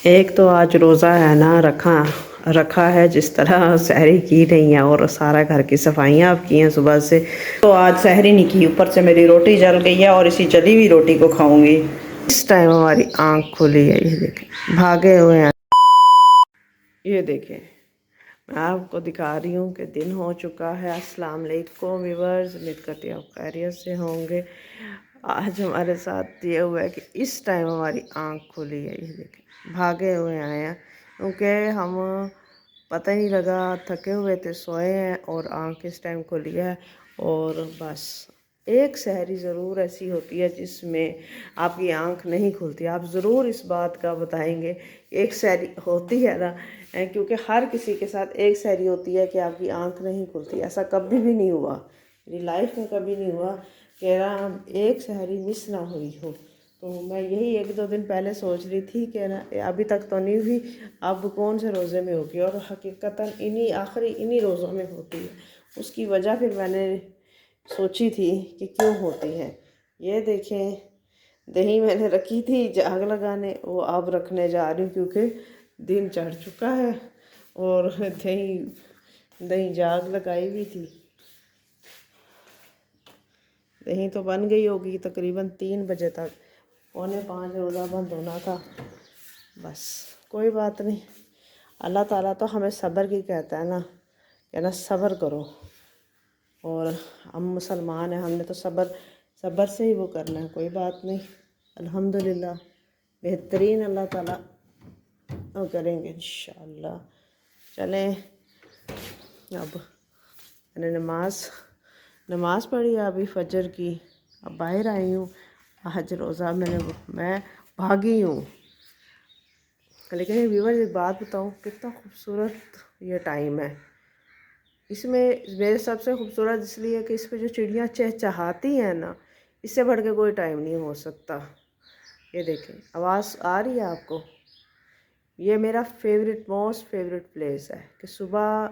ایک تو آج روزہ ہے نا رکھا ہے، جس طرح سحری کی نہیں ہے اور سارا گھر کی صفائیاں اب کی ہیں صبح سے، تو آج سحری نہیں کی، اوپر سے میری روٹی جل گئی ہے اور اسی جلی ہوئی روٹی کو کھاؤں گی۔ اس ٹائم ہماری آنکھ کھلی ہے، یہ دیکھیں بھاگے ہوئے ہیں، یہ دیکھیں میں آپ کو دکھا رہی ہوں کہ دن ہو چکا ہے۔ السلام علیکم ویورز، امید کرتی ہوں آپ خیریت سے ہوں گے۔ آج ہمارے ساتھ یہ ہوا ہے کہ اس ٹائم ہماری آنکھ کھلی ہے، یہ دیکھیں بھاگے ہوئے آئے ہیں، کیونکہ ہم پتہ ہی نہیں لگا، تھکے ہوئے تھے، سوئے ہیں اور آنکھ اس ٹائم کھلی ہے۔ اور بس ایک سحری ضرور ایسی ہوتی ہے جس میں آپ کی آنکھ نہیں کھلتی، آپ ضرور اس بات کا بتائیں گے۔ ایک سحری ہوتی ہے نا، کیونکہ ہر کسی کے ساتھ ایک سحری ہوتی ہے کہ آپ کی آنکھ نہیں کھلتی، ایسا کبھی بھی نہیں ہوا، میری لائف میں کبھی نہیں ہوا کہ ایک سحری مس نہ ہوئی ہو۔ تو میں یہی ایک دو دن پہلے سوچ رہی تھی کہ ابھی تک تو نہیں ہوئی، اب کون سے روزے میں ہوگی، اور حقیقتاً انہی روزوں میں ہوتی ہے۔ اس کی وجہ پھر میں نے سوچی تھی کہ کیوں ہوتی ہے۔ یہ دیکھیں دہی میں نے رکھی تھی جاگ لگانے، وہ اب رکھنے جا رہی ہوں کیونکہ دن چڑھ چکا ہے، اور دہی جاگ لگائی ہوئی تھی، دہی تو بن گئی ہوگی تقریباً 3 بجے تک، 4:45 روزہ بند ہونا تھا۔ بس کوئی بات نہیں، اللہ تعالیٰ تو ہمیں صبر کی کہتا ہے نا، صبر کرو، اور ہم مسلمان ہیں، ہم نے تو صبر سے ہی وہ کرنا ہے، کوئی بات نہیں، الحمدللہ بہترین اللہ تعالیٰ وہ کریں گے انشاءاللہ۔ چلیں اب میں نے نماز پڑھی ہے ابھی فجر کی، اب باہر آئی ہوں۔ آج روزہ میں بھاگی ہوں، لیکن ویور ایک بات بتاؤں، کتنا خوبصورت یہ ٹائم ہے۔ اس میں میرے سب سے خوبصورت اس لیے کہ اس پہ جو چڑیاں چہچہاتی ہیں نا، اس سے بڑھ کے کوئی ٹائم نہیں ہو سکتا۔ یہ دیکھیں آواز آ رہی ہے آپ کو؟ یہ میرا موسٹ فیوریٹ پلیس ہے کہ صبح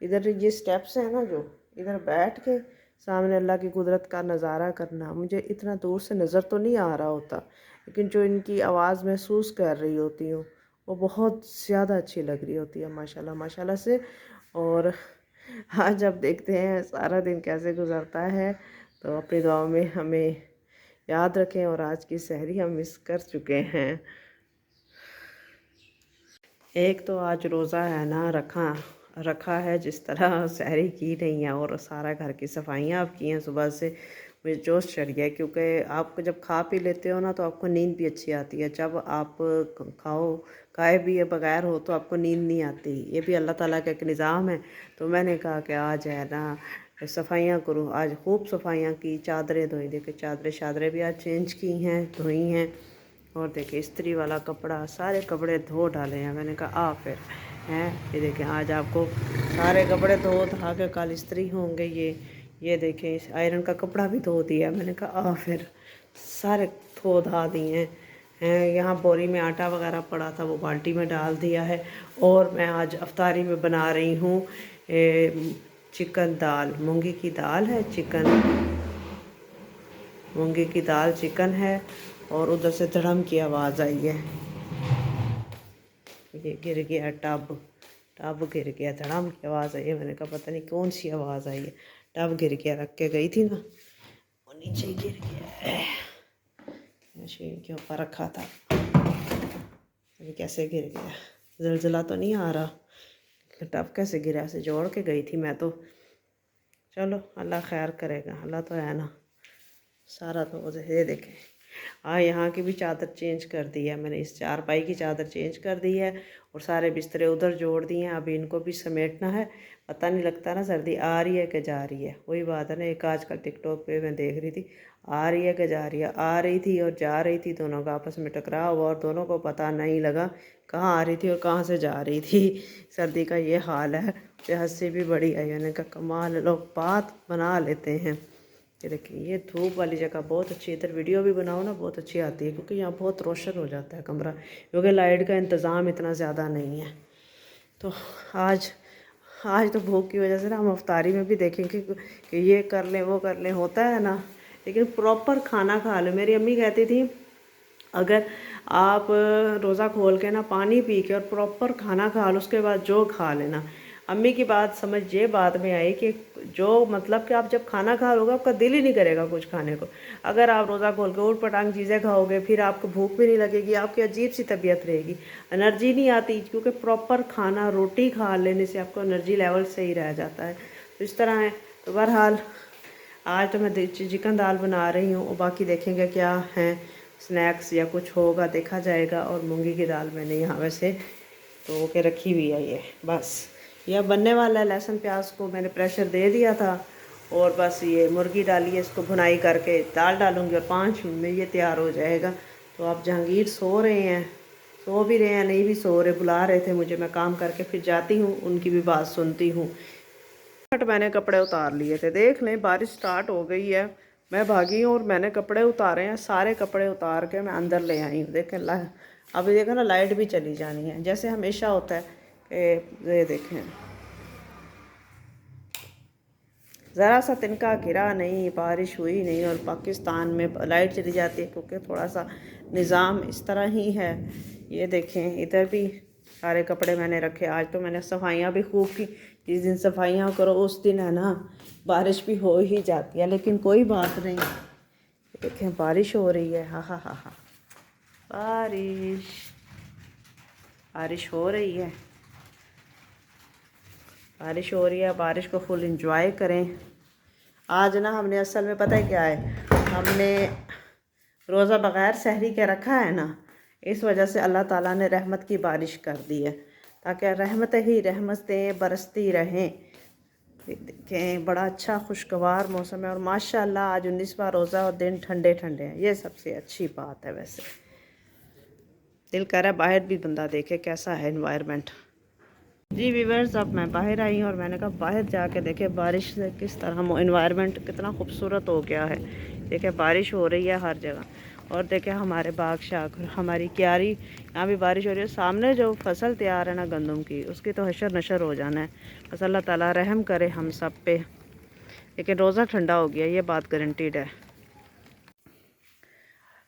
ادھر یہ سٹیپس ہیں نا، جو ادھر بیٹھ کے سامنے اللہ کی قدرت کا نظارہ کرنا، مجھے اتنا دور سے نظر تو نہیں آ رہا ہوتا، لیکن جو ان کی آواز محسوس کر رہی ہوتی ہوں وہ بہت زیادہ اچھی لگ رہی ہوتی ہے، ماشاءاللہ ماشاءاللہ سے۔ اور آج اب دیکھتے ہیں سارا دن کیسے گزرتا ہے، تو اپنی دعاؤں میں ہمیں یاد رکھیں، اور آج کی سحری ہم مس کر چکے ہیں۔ ایک تو آج روزہ ہے نا رکھا ہے، جس طرح سحری کی نہیں ہے اور سارا گھر کی صفائیاں اب کی ہیں صبح سے، مجھے جوش چڑھ گیا، کیونکہ آپ کو جب کھا پی لیتے ہو نا تو آپ کو نیند بھی اچھی آتی ہے، جب آپ کھائے بھی بغیر ہو تو آپ کو نیند نہیں آتی، یہ بھی اللہ تعالیٰ کا ایک نظام ہے۔ تو میں نے کہا کہ آج ہے نا صفائیاں کروں، آج خوب صفائیاں کی، چادریں دھوئی، دیکھیں چادریں بھی آج چینج کی ہیں، دھوئی ہیں، اور دیکھیں استری والا کپڑا، سارے کپڑے دھو ڈالے ہیں۔ میں نے کہا پھر ہیں، یہ دیکھیں آج آپ کو سارے کپڑے دھو دھا کے کل استری ہوں گے۔ یہ دیکھیں آئرن کا کپڑا بھی دھو دیا، میں نے کہا پھر سارے دھو دھا دیے ہیں۔ یہاں بوری میں آٹا وغیرہ پڑا تھا، وہ بالٹی میں ڈال دیا ہے، اور میں آج افطاری میں بنا رہی ہوں چکن دال، مونگی کی دال ہے، مونگی کی دال چکن ہے، اور ادھر سے دھڑم کی آواز آئی ہے، یہ گر گیا ٹب گر گیا، دھڑم کی آواز آئی ہے، میں نے کہا پتہ نہیں کون سی آواز آئی ہے، ٹب گر گیا، رکھ کے گئی تھی نا وہ نیچے گر گیا ہے، مشین کے اوپر رکھا تھا، یہ کیسے گر گیا، زلزلہ تو نہیں آ رہا، ٹب کیسے گرا، ایسے جوڑ کے گئی تھی میں تو۔ چلو اللہ خیر کرے گا، اللہ تو ہے نا، سارا تو یہ دیکھیں یہاں کی بھی چادر چینج کر دی ہے میں نے، اس چارپائی کی چادر چینج کر دی ہے، اور سارے بسترے ادھر جوڑ دیے ہیں، ابھی ان کو بھی سمیٹنا ہے، پتہ نہیں لگتا نا سردی آ رہی ہے کہ جا رہی ہے، وہی بات ہے نا، ایک آج کل ٹک ٹاک پہ میں دیکھ رہی تھی، آ رہی ہے کہ جا رہی ہے، آ رہی تھی اور جا رہی تھی، دونوں کا آپس میں ٹکراؤ ہوا، اور دونوں کو پتہ نہیں لگا کہاں آ رہی تھی اور کہاں سے جا رہی تھی۔ سردی کا یہ حال ہے کہ ہنسی بھی بڑی ہے، یعنی کہ کمال، لوگ بات بنا لیتے ہیں۔ یہ دیکھیں یہ دھوپ والی جگہ بہت اچھی، ادھر ویڈیو بھی بناؤ نا بہت اچھی آتی ہے، کیونکہ یہاں بہت روشن ہو جاتا ہے کمرہ، کیونکہ لائٹ کا انتظام اتنا زیادہ نہیں ہے۔ تو آج تو بھوک کی وجہ سے نا ہم افطاری میں بھی دیکھیں کہ یہ کر لیں وہ کر لیں، ہوتا ہے نا، لیکن پراپر کھانا کھا لیں۔ میری امی کہتی تھی اگر آپ روزہ کھول کے نا پانی پی کے اور پراپر کھانا کھا لو، اس کے بعد جو کھا لینا۔ امی کی بات سمجھ یہ بات میں آئی کہ جو مطلب کہ آپ جب کھانا کھا لو گے آپ کا دل ہی نہیں کرے گا کچھ کھانے کو۔ اگر آپ روزہ کھول کے اوٹ پٹانگ چیزیں کھاؤ گے پھر آپ کو بھوک بھی نہیں لگے گی، آپ کی عجیب سی طبیعت رہے گی، انرجی نہیں آتی، کیونکہ پراپر کھانا روٹی کھا لینے سے آپ کو انرجی لیول صحیح رہ جاتا ہے۔ تو اس طرح ہے۔ تو بہرحال آج تو میں چکن دال بنا رہی ہوں، اور باقی دیکھیں گے کیا ہیں سنیکس یا کچھ ہوگا دیکھا جائے گا۔ اور مونگی کی دال میں نے یہاں ویسے تو کے رکھی ہوئی ہے، یہ بس یہ بننے والا ہے۔ لہسن پیاز کو میں نے پریشر دے دیا تھا، اور بس یہ مرغی ڈالی ہے، اس کو بھنائی کر کے دال ڈالوں گی اور 5 منٹ میں یہ تیار ہو جائے گا۔ تو آپ جہانگیر سو رہے ہیں، سو بھی رہے ہیں نہیں بھی سو رہے، بلا رہے تھے مجھے، میں کام کر کے پھر جاتی ہوں، ان کی بھی بات سنتی ہوں۔ میں نے کپڑے اتار لیے تھے، دیکھ لیں بارش سٹارٹ ہو گئی ہے، میں بھاگی ہوں اور میں نے کپڑے اتارے ہیں، سارے کپڑے اتار کے میں اندر لے آئی ہوں۔ دیکھیں ابھی دیکھیں نا لائٹ بھی چلی جانی ہے، جیسے ہمیشہ ہوتا ہے کہ یہ دیکھیں ذرا سا تنکا گرا نہیں، بارش ہوئی نہیں، اور پاکستان میں لائٹ چلی جاتی ہے کیونکہ تھوڑا سا نظام اس طرح ہی ہے۔ یہ دیکھیں ادھر بھی سارے کپڑے میں نے رکھے، آج تو میں نے صفائیاں بھی خوب کی، جس دن صفائیاں کرو اس دن ہے نا بارش بھی ہو ہی جاتی ہے، لیکن کوئی بات نہیں۔ دیکھیں بارش ہو رہی ہے، ہاں ہاں ہاں ہاں، بارش بارش ہو رہی ہے، بارش ہو رہی ہے، بارش کو فل انجوائے کریں۔ آج نا ہم نے اصل میں پتہ ہے کیا ہے، ہم نے روزہ بغیر سحری کے رکھا ہے نا، اس وجہ سے اللہ تعالیٰ نے رحمت کی بارش کر دی ہے، تاکہ رحمت ہی رحمتیں برستی رہیں۔ دیکھیں بڑا اچھا خوشگوار موسم ہے، اور ماشاءاللہ آج 19واں روزہ اور دن ٹھنڈے ٹھنڈے ہیں، یہ سب سے اچھی بات ہے۔ ویسے دل کر رہا ہے باہر بھی بندہ دیکھے کیسا ہے انوائرمنٹ۔ جی ویورز، اب میں باہر آئی ہوں اور میں نے کہا باہر جا کے دیکھیں بارش سے کس طرح انوائرمنٹ کتنا خوبصورت ہو گیا ہے۔ دیکھیں بارش ہو رہی ہے ہر جگہ، اور دیکھیں ہمارے باغ شاغ ہماری کیاری، یہاں بھی بارش ہو رہی ہے۔ سامنے جو فصل تیار ہے نا گندم کی، اس کی تو حشر نشر ہو جانا ہے، بس اللہ تعالیٰ رحم کرے ہم سب پہ۔ لیکن روزہ ٹھنڈا ہو گیا، یہ بات گارنٹیڈ ہے۔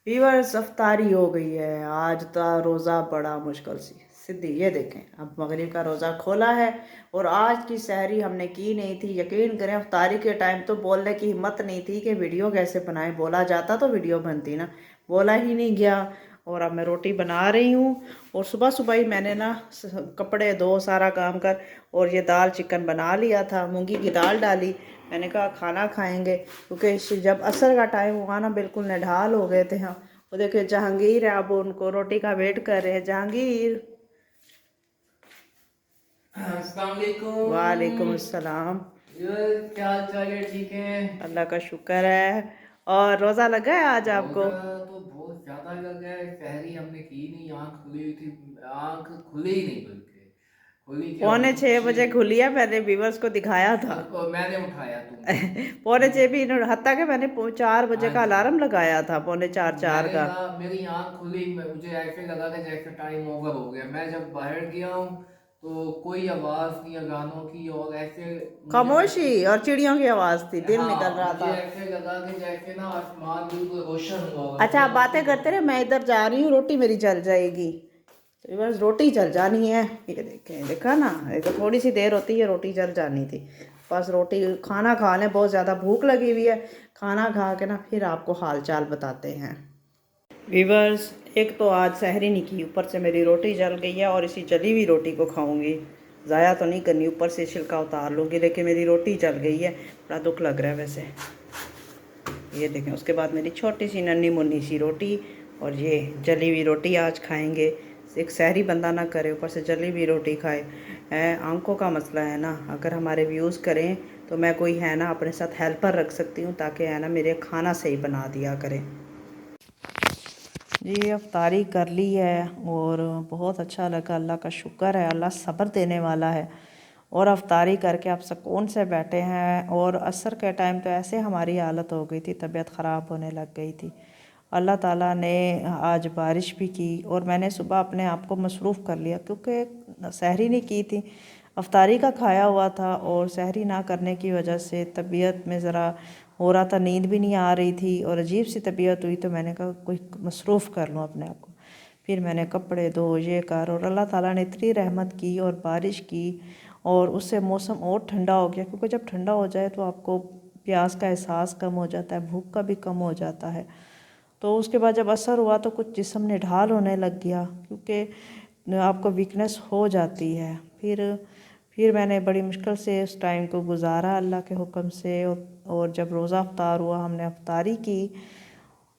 ویورز افطاری ہو گئی ہے، آج کا روزہ بڑا مشکل سدھی، یہ دیکھیں اب مغرب کا روزہ کھولا ہے، اور آج کی سحری ہم نے کی نہیں تھی۔ یقین کریں افطاری کے ٹائم تو بولنے کی ہمت نہیں تھی کہ ویڈیو کیسے بنائیں، بولا جاتا تو ویڈیو بنتی نا، بولا ہی نہیں گیا۔ اور اب میں روٹی بنا رہی ہوں، اور صبح صبح ہی میں نے نا کپڑے دو سارا کام کر، اور یہ دال چکن بنا لیا تھا، مونگی کی دال ڈالی، میں نے کہا کھانا کھائیں گے، کیونکہ جب عصر کا ٹائم ہوا نا بالکل نڈھال ہو گئے تھے ہم۔ وہ دیکھیں جہانگیر ہے، اب ان کو روٹی کا ویٹ کر رہے ہیں۔ جہانگیر، السلام علیکم۔ وعلیکم السلام۔ کیا حال چال ہے؟ ٹھیک ہے، اللہ کا شکر ہے۔ اور روزہ لگا ہے آج آپ کو؟ روزہ تو بہت زیادہ لگ گیا ہے، سحری ہم نے کی نہیں، آنکھ کھلی ہوئی تھی، آنکھ کھلی ہی نہیں، بلکہ کھلی کیا پونے 6 بجے کھلی ہے، میں نے ویورز کو دکھایا تھا۔ اور میں نے اٹھایا تم کو، پونے 6 بھی حتیٰ کہ میں نے 4 بجے ہاں کا جی، الارم لگایا تھا، پونے 4 میں 4 نے کا۔ کہا میری آنکھ کھلی، مجھے ایسے لگا کہ جیسے ٹائم اوور ہو گیا۔ میں جب باہر گیا ہوں تو کوئی آواز نہیں ہے گانوں کی، اور ایسے خاموشی اور چڑیوں کی آواز تھی، دل نکل ہاں رہا مجھے تھا۔ ایسے لگا کہ جیسے نا آسمان بالکل روشن ہوا ہوا اچھا آپ باتیں کرتے رہے، میں ادھر جا رہی ہوں، روٹی میری جل جائے گی، تو بس روٹی جل جانی ہے۔ یہ دیکھیں، دیکھا نا، یہ تو تھوڑی سی دیر ہوتی ہے روٹی جل جانی تھی۔ بس روٹی کھانا کھا لیں، بہت زیادہ بھوک لگی ہوئی ہے، کھانا کھا کے نا پھر آپ کو حال چال بتاتے ہیں۔ ویورز، ایک تو آج سحری نہیں کی، اوپر سے میری روٹی جل گئی ہے، اور اسی جلی ہوئی روٹی کو کھاؤں گی، ضائع تو نہیں کرنی، اوپر سے چھلکا اتار لوں گی، لیکن میری روٹی جل گئی ہے، بڑا دکھ لگ رہا ہے ویسے۔ یہ دیکھیں اس کے بعد میری چھوٹی سی ننھی منی سی روٹی، اور یہ جلی ہوئی روٹی آج کھائیں گے۔ ایک سحری بندہ نہ کرے، اوپر سے جلی ہوئی روٹی کھائے، آنکھوں کا مسئلہ ہے نا، اگر ہمارے ویوز کریں تو میں کوئی ہے نا اپنے ساتھ ہیلپر رکھ سکتی ہوں، تاکہ ہے نا میرے کھانا صحیح بنا دیا کریں۔ جی افطاری کر لی ہے، اور بہت اچھا لگا، اللہ کا شکر ہے، اللہ صبر دینے والا ہے، اور افطاری کر کے آپ سکون سے بیٹھے ہیں۔ اور عصر کے ٹائم تو ایسے ہماری حالت ہو گئی تھی، طبیعت خراب ہونے لگ گئی تھی، اللہ تعالیٰ نے آج بارش بھی کی، اور میں نے صبح اپنے آپ کو مصروف کر لیا، کیونکہ سحری نہیں کی تھی، افطاری کا کھایا ہوا تھا، اور سحری نہ کرنے کی وجہ سے طبیعت میں ذرا ہو رہا تھا، نیند بھی نہیں آ رہی تھی، اور عجیب سی طبیعت ہوئی، تو میں نے کہا کوئی مصروف کر لوں اپنے آپ کو۔ پھر میں نے کپڑے دھو یہ کر، اور اللہ تعالیٰ نے اتنی رحمت کی اور بارش کی، اور اس سے موسم اور ٹھنڈا ہو گیا، کیونکہ جب ٹھنڈا ہو جائے تو آپ کو پیاس کا احساس کم ہو جاتا ہے، بھوک کا بھی کم ہو جاتا ہے۔ تو اس کے بعد جب اثر ہوا تو کچھ جسم نے ڈھال ہونے لگ گیا، کیونکہ آپ کو ویکنس ہو جاتی ہے۔ پھر میں نے بڑی مشکل سے اس ٹائم کو گزارا اللہ کے حکم سے، اور جب روزہ افطار ہوا ہم نے افطاری کی،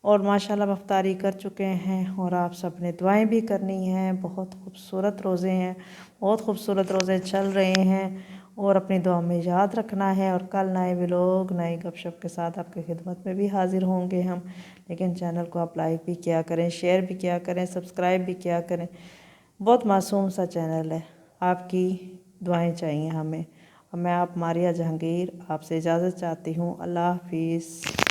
اور ماشاءاللہ ہم افطاری کر چکے ہیں، اور آپ سب نے دعائیں بھی کرنی ہیں۔ بہت خوبصورت روزے ہیں، بہت خوبصورت روزے چل رہے ہیں، اور اپنی دعا میں یاد رکھنا ہے۔ اور کل نئے ولاگ نئے گپ شپ کے ساتھ آپ کی خدمت میں بھی حاضر ہوں گے ہم، لیکن چینل کو آپ لائک بھی کیا کریں، شیئر بھی کیا کریں، سبسکرائب بھی کیا کریں۔ بہت معصوم سا چینل ہے، آپ کی دعائیں چاہیے ہمیں۔ اور میں آپ ماریہ جہانگیر آپ سے اجازت چاہتی ہوں۔ اللہ حافظ۔